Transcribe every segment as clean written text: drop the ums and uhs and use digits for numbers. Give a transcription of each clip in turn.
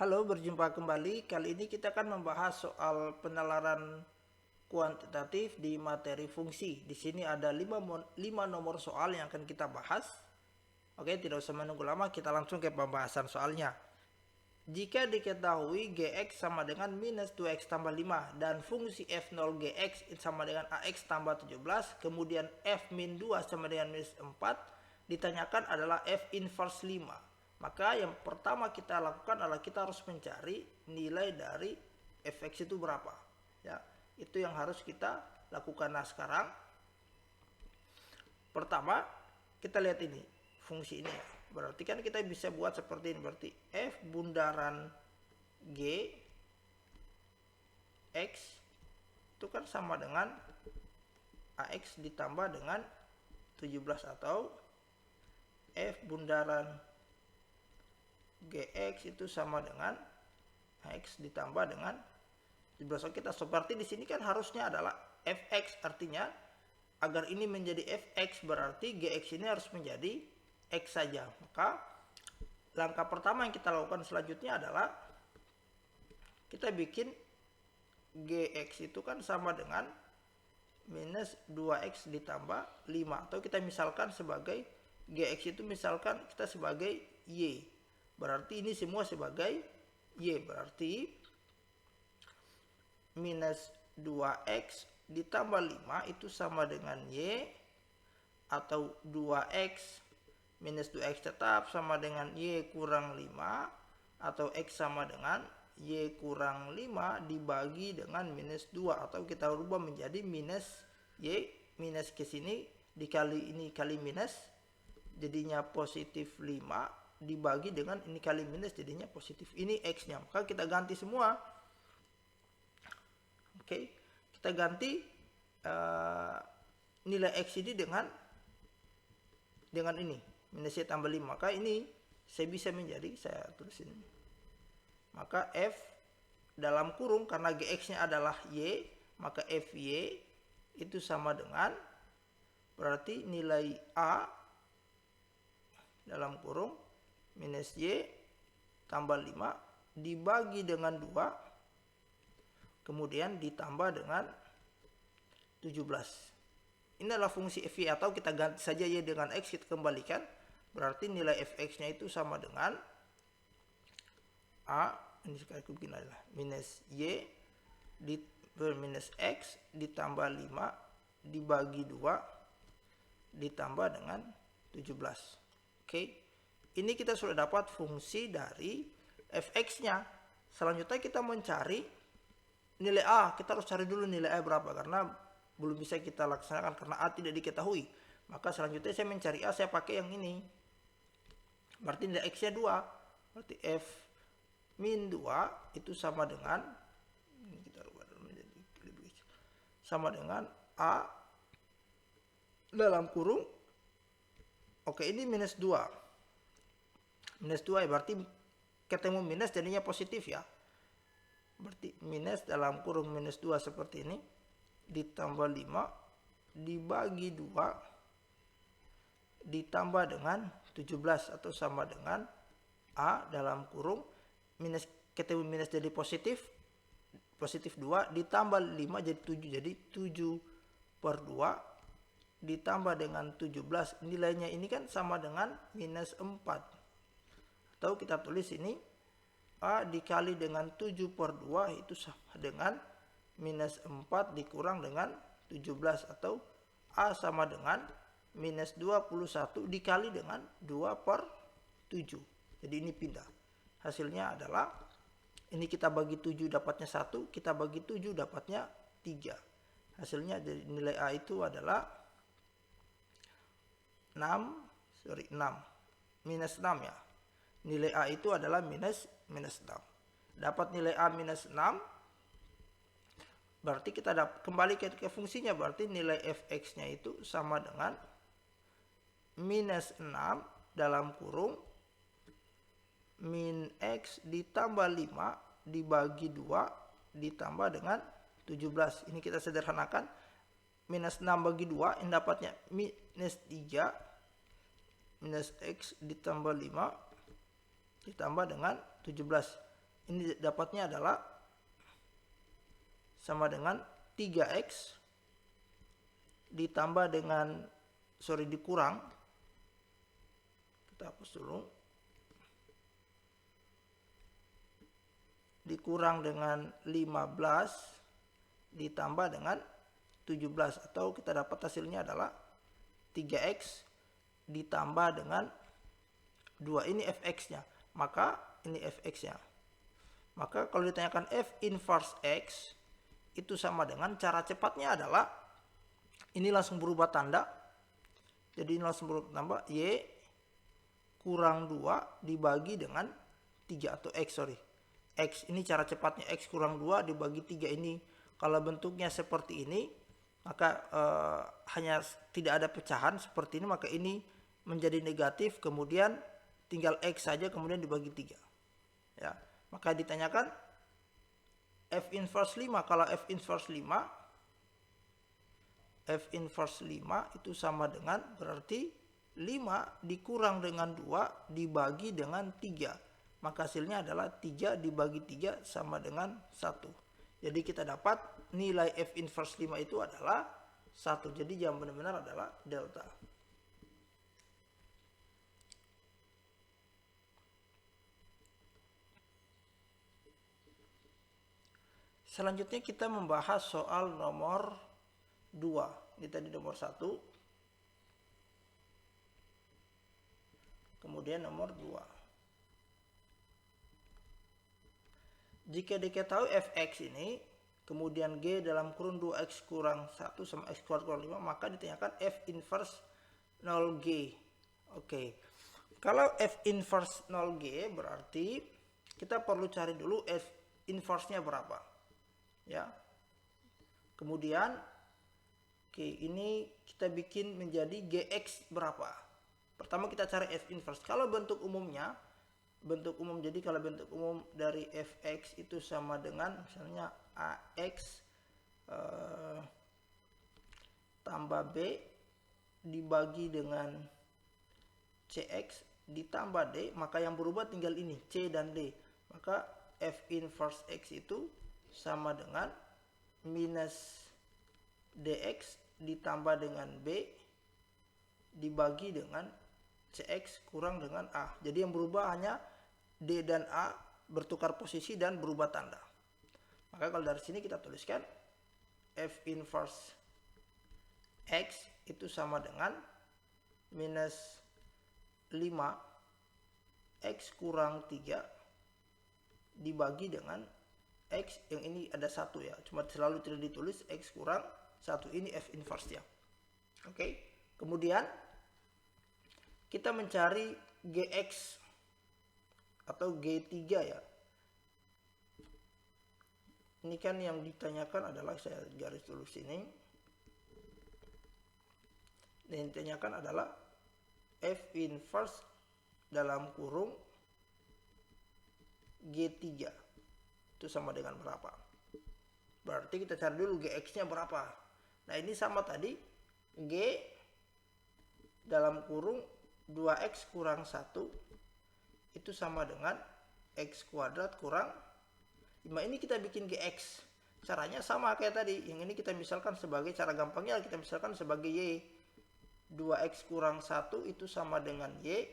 Halo, berjumpa kembali. Kali ini kita akan membahas soal penalaran kuantitatif di materi fungsi. Di sini ada 5 nomor soal yang akan kita bahas. Oke, tidak usah menunggu lama, kita langsung ke pembahasan soalnya. Jika diketahui Gx sama dengan minus 2x tambah 5 dan fungsi f0 Gx sama dengan ax tambah 17, kemudian f min 2 sama dengan minus 4, ditanyakan adalah f inverse 5. Maka yang pertama kita lakukan adalah kita harus mencari nilai dari fx itu berapa. Ya, itu yang harus kita lakukan. Nah, sekarang pertama kita lihat ini, fungsi ini ya. Berarti kan kita bisa buat seperti ini. Berarti f bundaran g x itu kan sama dengan ax ditambah dengan 17, atau f bundaran gx itu sama dengan x ditambah dengan 17. So, kita seperti di sini kan harusnya adalah fx, artinya agar ini menjadi fx berarti gx ini harus menjadi x saja. Maka langkah pertama yang kita lakukan selanjutnya adalah kita bikin gx itu kan sama dengan minus 2x ditambah 5, atau kita misalkan sebagai gx itu misalkan kita sebagai y, berarti ini semua sebagai y, berarti minus 2x ditambah 5 itu sama dengan y, atau 2x minus 2x tetap sama dengan y kurang 5, atau x sama dengan y kurang 5 dibagi dengan minus 2, atau kita rubah menjadi minus y, minus ke sini dikali ini kali minus jadinya positif 5 dibagi dengan ini kali minus jadinya positif. Ini x nya, maka kita ganti semua. Oke, kita ganti nilai x ini dengan ini minus y tambah 5, maka ini saya bisa menjadi, saya tulis ini, maka f dalam kurung karena gx nya adalah y, maka fy itu sama dengan berarti nilai a dalam kurung minus y tambah 5 dibagi dengan 2 kemudian ditambah dengan 17. Ini adalah fungsi fy, atau kita ganti saja y dengan x, kita kembalikan, berarti nilai fx nya itu sama dengan a, ini sekali bikin adalah minus y minus x ditambah 5 dibagi 2 ditambah dengan 17. Oke, ini kita sudah dapat fungsi dari fx nya. Selanjutnya kita mencari nilai a. Kita harus cari dulu nilai a berapa, karena belum bisa kita laksanakan karena a tidak diketahui. Maka selanjutnya saya mencari a, saya pakai yang ini, berarti nilai x nya 2, berarti f min 2 itu sama dengan, ini kita rubah dulu menjadi lebih kecil, sama dengan a dalam kurung, oke ini minus 2, minus 2 ya, berarti ketemu minus jadinya positif ya, berarti minus dalam kurung minus 2 seperti ini ditambah 5 dibagi 2 ditambah dengan 17, atau sama dengan a dalam kurung minus ketemu minus jadi positif 2 ditambah 5 jadi 7, jadi 7 per 2 ditambah dengan 17, nilainya ini kan sama dengan minus 4, atau kita tulis ini a dikali dengan 7 per 2 itu sama dengan minus 4 dikurang dengan 17, atau a sama dengan minus 21 dikali dengan 2 per 7. Jadi ini pindah. Hasilnya adalah ini kita bagi 7 dapatnya 1, kita bagi 7 dapatnya 3. Hasilnya dari nilai a itu adalah 6 minus 6 ya. Nilai a itu adalah minus 6. Dapat nilai a minus 6, berarti kita kembali ke fungsinya, berarti nilai fx nya itu sama dengan minus 6 dalam kurung min x ditambah 5 dibagi 2 ditambah dengan 17. Ini kita sederhanakan, minus 6 bagi 2 ini dapatnya minus 3 minus x ditambah 5 ditambah dengan 17. Ini dapatnya adalah sama dengan 3x ditambah dengan, dikurang. Kita hapus dulu. Dikurang dengan 15 ditambah dengan 17, atau kita dapat hasilnya adalah 3x ditambah dengan 2. Ini fx-nya. Maka ini fx-nya. Maka kalau ditanyakan f inverse x itu sama dengan, cara cepatnya adalah ini langsung berubah tanda. Jadi ini langsung berubah tanda, y kurang 2 dibagi dengan 3 atau x. Ini cara cepatnya, x kurang 2 dibagi 3. Ini kalau bentuknya seperti ini, maka hanya tidak ada pecahan seperti ini, maka ini menjadi negatif, kemudian tinggal x saja kemudian dibagi 3. Ya, maka ditanyakan f inverse 5. Kalau f inverse 5 itu sama dengan, berarti 5 dikurang dengan 2 dibagi dengan 3. Maka hasilnya adalah 3 dibagi 3 sama dengan 1. Jadi kita dapat nilai f inverse 5 itu adalah 1. Jadi jawaban benar adalah delta. Selanjutnya kita membahas soal nomor 2. Ini tadi nomor 1. Kemudian nomor 2. Jika diketahui fx ini, kemudian g dalam kurun 2x kurang 1 sama x kuadrat kurang 5, maka ditanyakan f inverse 0g. Oke. Kalau f inverse 0g berarti kita perlu cari dulu f inverse-nya berapa. Ya. Kemudian ini kita bikin menjadi gx berapa. Pertama kita cari f inverse. Kalau bentuk umum, jadi kalau bentuk umum dari fx itu sama dengan misalnya ax tambah b dibagi dengan cx ditambah d, maka yang berubah tinggal ini c dan d. Maka f inverse x itu sama dengan minus dx ditambah dengan b dibagi dengan cx kurang dengan a. Jadi yang berubah hanya d dan a, bertukar posisi dan berubah tanda. Maka kalau dari sini kita tuliskan f inverse x itu sama dengan minus 5 x kurang 3 dibagi dengan x, yang ini ada 1 ya, cuma selalu tidak ditulis x kurang 1. Ini f inverse-nya. Oke. Kemudian kita mencari gx atau g3 ya. Ini kan yang ditanyakan adalah, saya garis tulis ini. Yang ditanyakan adalah f inverse dalam kurung g3 itu sama dengan berapa. Berarti kita cari dulu gx-nya berapa. Nah ini sama tadi, g dalam kurung 2x kurang 1 itu sama dengan x kuadrat kurang 5. Ini kita bikin gx. Caranya sama kayak tadi. Yang ini kita misalkan sebagai, cara gampangnya kita misalkan sebagai y. 2x kurang 1 itu sama dengan y.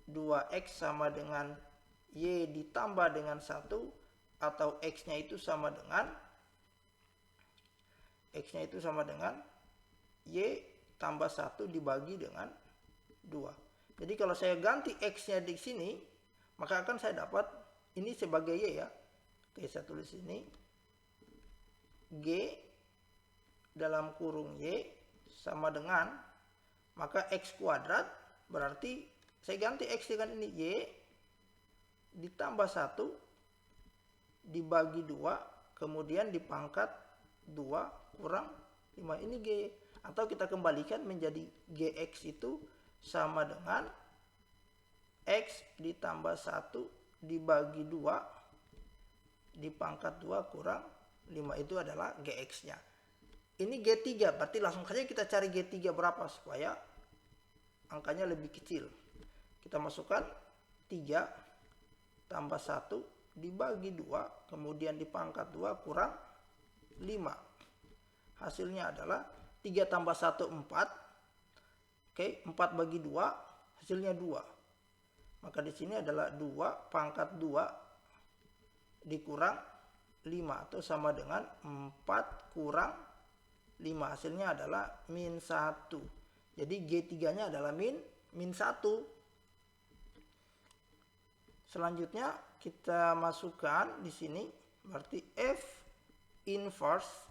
2x sama dengan y ditambah dengan 1, atau x-nya itu sama dengan y tambah 1 dibagi dengan 2. Jadi kalau saya ganti x-nya di sini, maka akan saya dapat ini sebagai y ya. Oke, saya tulis ini g dalam kurung y sama dengan, maka x kuadrat, berarti saya ganti x dengan ini y ditambah 1 dibagi 2 kemudian dipangkat 2 kurang 5. Ini g, atau kita kembalikan menjadi gx itu sama dengan x ditambah 1 dibagi 2 dipangkat 2 kurang 5. Itu adalah gx-nya. Ini g3, berarti langsung saja kita cari g3 berapa supaya angkanya lebih kecil. Kita masukkan 3 tambah 1 dibagi 2, kemudian dipangkat 2 kurang 5. Hasilnya adalah 3 tambah 1, 4. Oke, 4 bagi 2, hasilnya 2. Maka di sini adalah 2 pangkat 2 dikurang 5, atau sama dengan 4 kurang 5. Hasilnya adalah min 1. Jadi G3-nya adalah min 1. Selanjutnya kita masukkan di sini, berarti F inverse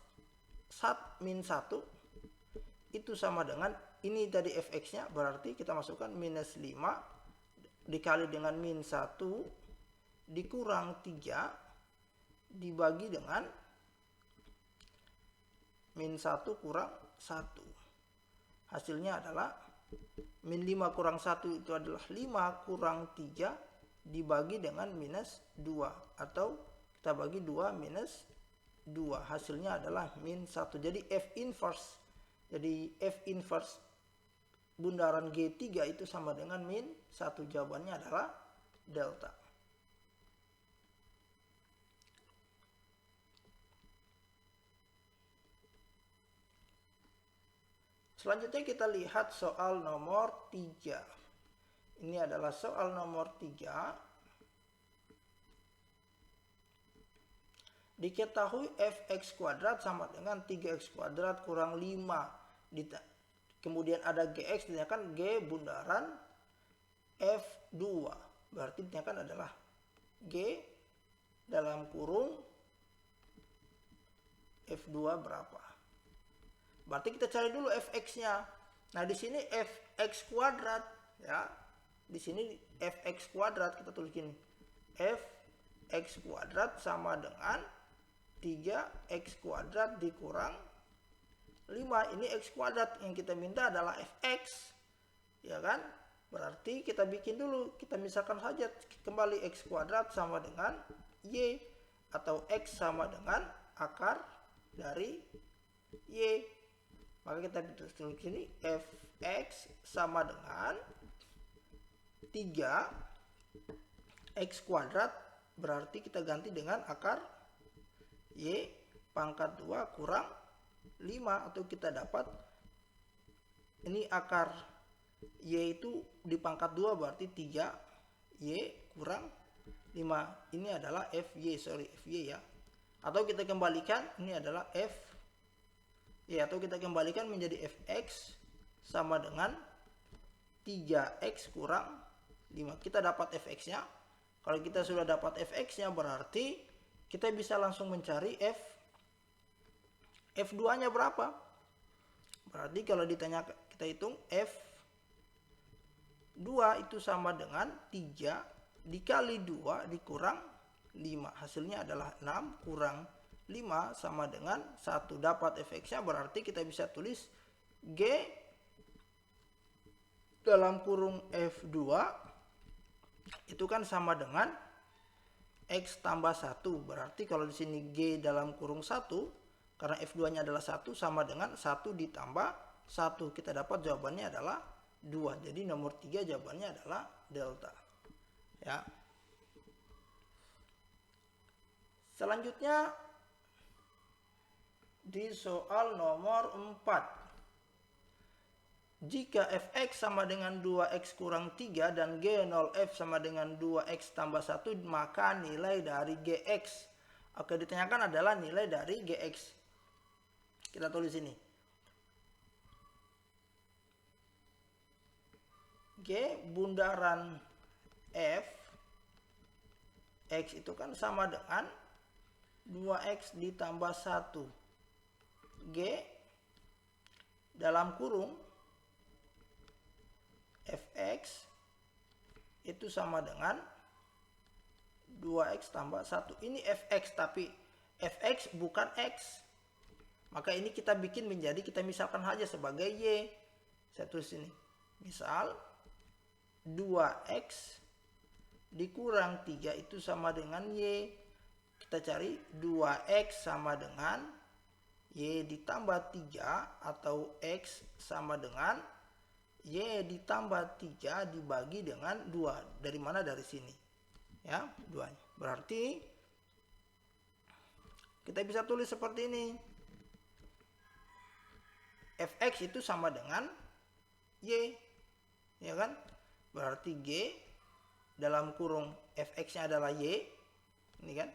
min 1 itu sama dengan ini tadi fx-nya, berarti kita masukkan minus 5 dikali dengan min 1 dikurang 3 dibagi dengan min 1 kurang 1. Hasilnya adalah min 5 kurang 1 itu adalah 5 kurang 3 dibagi dengan minus 2, atau kita bagi 2 minus 2. Hasilnya adalah min 1. Jadi F inverse. Jadi F inverse bundaran G3 itu sama dengan min 1. Jawabannya adalah delta. Selanjutnya kita lihat soal nomor 3. Ini adalah soal nomor 3. Diketahui fx kuadrat sama dengan 3x kuadrat kurang 5. Kemudian ada gx, ditanyakan g bundaran f2. Berarti ditanyakan adalah g dalam kurung f2 berapa. Berarti kita cari dulu fx-nya. Nah, di sini fx kuadrat ya. Di sini fx kuadrat kita tulis gini. Fx kuadrat sama dengan 3x kuadrat dikurang 5. Ini x kuadrat, yang kita minta adalah fx. Ya kan? Berarti kita bikin dulu, kita misalkan saja kembali x kuadrat sama dengan y, atau x sama dengan akar dari y. Maka kita tulis sini fx sama dengan 3x kuadrat, berarti kita ganti dengan akar y pangkat 2 kurang 5, atau kita dapat ini akar y itu di pangkat 2 berarti 3y kurang 5. Ini adalah fy ya. Atau kita kembalikan, ini adalah f y, atau kita kembalikan menjadi fx sama dengan 3x kurang 5. Kita dapat fx-nya. Kalau kita sudah dapat fx-nya, berarti kita bisa langsung mencari f2-nya berapa. Berarti kalau ditanya, kita hitung f2 itu sama dengan 3 dikali 2 dikurang 5. Hasilnya adalah 6 kurang 5 sama dengan 1. Dapat fx-nya, berarti kita bisa tulis g dalam kurung f2 itu kan sama dengan x tambah 1. Berarti kalau di sini g dalam kurung 1, karena f2-nya adalah 1, sama dengan 1 ditambah 1. Kita dapat jawabannya adalah 2. Jadi nomor 3 jawabannya adalah delta. Ya. Selanjutnya di soal nomor 4. Jika fx sama dengan 2x kurang 3 dan g0f sama dengan 2x tambah 1, maka nilai dari gx. Oke, ditanyakan adalah nilai dari gx. Kita tulis ini. G bundaran f x itu kan sama dengan 2x ditambah 1. G dalam kurung fx itu sama dengan 2x tambah 1. Ini fx, tapi fx bukan x. Maka ini kita bikin menjadi, kita misalkan saja sebagai y. Saya tulis ini. Misal 2x dikurang 3 itu sama dengan y. Kita cari 2x sama dengan y ditambah 3, atau x sama dengan y ditambah 3 dibagi dengan 2. Dari mana? Dari sini. ya, 2-nya. Berarti kita bisa tulis seperti ini. Fx itu sama dengan Y, ya kan? Berarti G dalam kurung Fx-nya adalah Y, ini kan?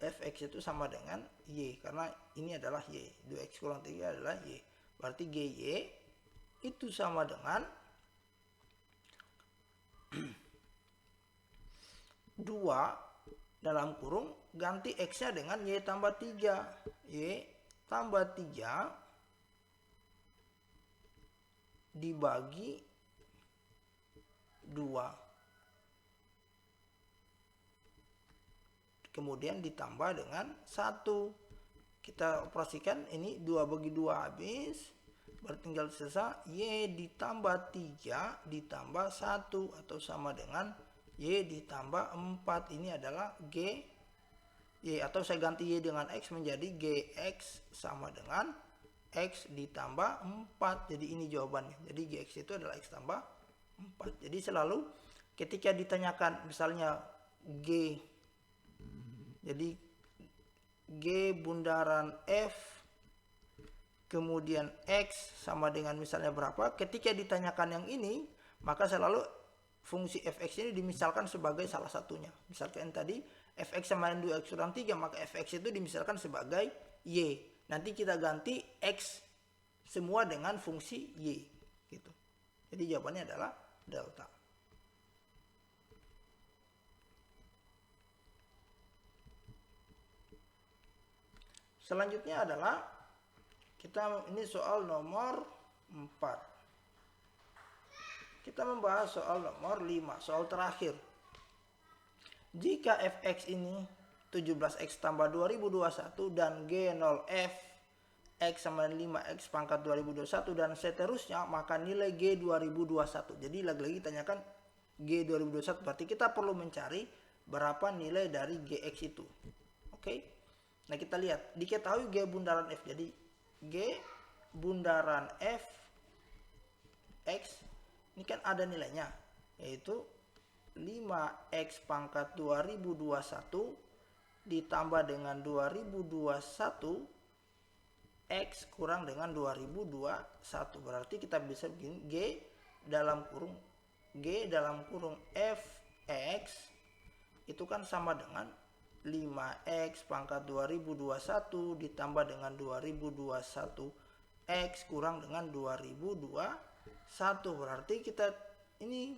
Fx itu sama dengan Y, karena ini adalah Y. 2x kurang 3 adalah Y. Berarti GY itu sama dengan 2 dalam kurung ganti X-nya dengan Y tambah 3. Y tambah 3 dibagi 2. Kemudian ditambah dengan 1. Kita operasikan ini 2 bagi 2 habis. Berarti tinggal sisa Y ditambah 3 ditambah 1 atau sama dengan Y ditambah 4. Ini adalah G Y, atau saya ganti Y dengan X menjadi GX sama dengan X ditambah 4. Jadi ini jawabannya. Jadi GX itu adalah X tambah 4. Jadi selalu ketika ditanyakan misalnya G, jadi G bundaran F kemudian X sama dengan misalnya berapa, ketika ditanyakan yang ini maka selalu fungsi Fx ini dimisalkan sebagai salah satunya. Misalkan tadi Fx sama dengan 2x kurang 3, maka Fx itu dimisalkan sebagai Y. Nanti kita ganti X semua dengan fungsi Y gitu. Jadi jawabannya adalah delta. Selanjutnya adalah ini soal nomor 4. Kita membahas soal nomor 5, soal terakhir. Jika Fx ini 17x tambah 2021 dan G0f X sama dengan 5x pangkat 2021 dan seterusnya, maka nilai G 2021. Jadi lagi-lagi tanyakan G 2021, berarti kita perlu mencari berapa nilai dari Gx itu. Oke. Nah, kita lihat, diketahui G bundaran F. Jadi G bundaran F X ini kan ada nilainya, yaitu 5x pangkat 2021 ditambah dengan 2021 X kurang dengan 2021. Berarti kita bisa begini, G dalam kurung Fx itu kan sama dengan 5x pangkat 2021 ditambah dengan 2021 X kurang dengan 2021. Berarti kita ini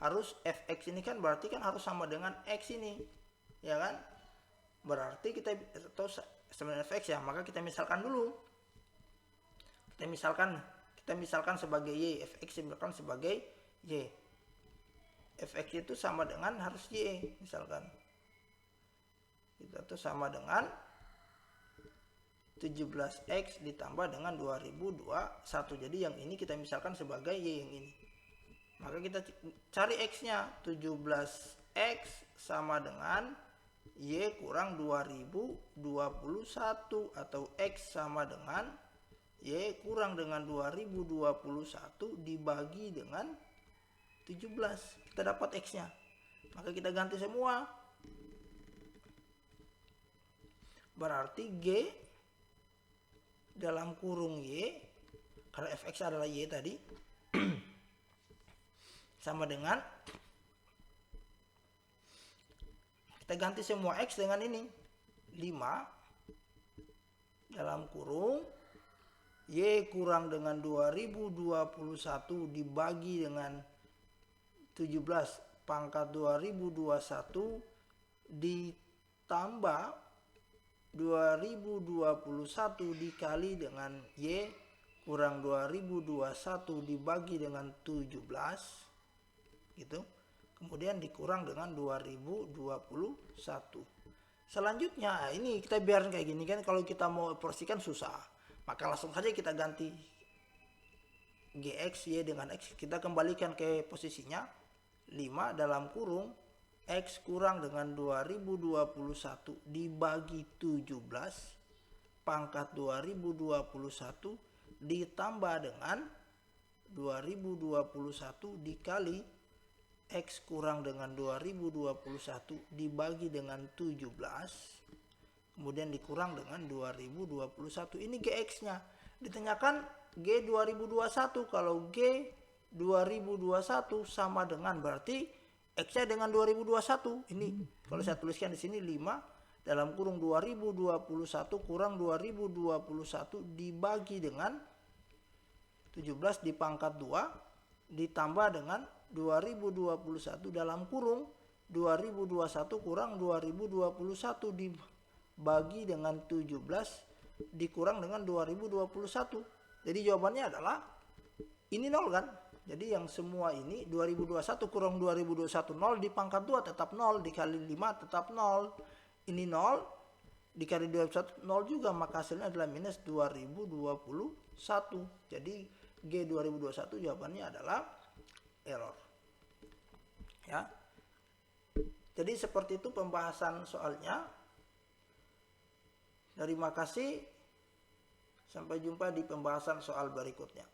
harus Fx ini kan berarti kan harus sama dengan X ini, ya kan? Berarti kita atau sama dengan Fx ya, maka kita misalkan dulu. Kita misalkan sebagai Y, Fx misalkan sebagai Y. Fx itu sama dengan harus Y misalkan. Itu tuh sama dengan 17x ditambah dengan 2021. Jadi yang ini kita misalkan sebagai Y yang ini. Maka kita cari X-nya. 17x sama dengan Y kurang 2021 atau X sama dengan Y kurang dengan 2021 dibagi dengan 17. Kita dapat X-nya. Maka kita ganti semua. Berarti G dalam kurung Y, karena Fx adalah Y tadi, sama dengan, kita ganti semua X dengan ini, 5 dalam kurung Y kurang dengan 2021 dibagi dengan 17 pangkat 2021 ditambah 2021 dikali dengan Y kurang 2021 dibagi dengan 17 gitu. Kemudian dikurang dengan 2021. Selanjutnya ini kita biarin kayak gini kan, kalau kita mau operasikan susah. Maka langsung saja kita ganti Gx Y dengan X, kita kembalikan ke posisinya 5 dalam kurung X kurang dengan 2021 dibagi 17 pangkat 2021 ditambah dengan 2021 dikali X kurang dengan 2021 dibagi dengan 17, kemudian dikurang dengan 2021. Ini GX-nya. Ditanyakan G 2021. Kalau G 2021 sama dengan, berarti X-nya dengan 2021. Ini kalau saya tuliskan di sini 5 dalam kurung 2021 kurang 2021 dibagi dengan 17 dipangkat 2 ditambah dengan 2021 dalam kurung 2021 kurang 2021 dibagi dengan 17 dikurang dengan 2021. Jadi jawabannya adalah ini 0 kan? Jadi yang semua ini 2021 kurang 2021 0 dipangkat 2 tetap 0 dikali 5 tetap 0. Ini 0 dikali 21 0 juga, maka hasilnya adalah minus 2021. Jadi G 2021 jawabannya adalah error. Ya. Jadi seperti itu pembahasan soalnya. Terima kasih. Sampai jumpa di pembahasan soal berikutnya.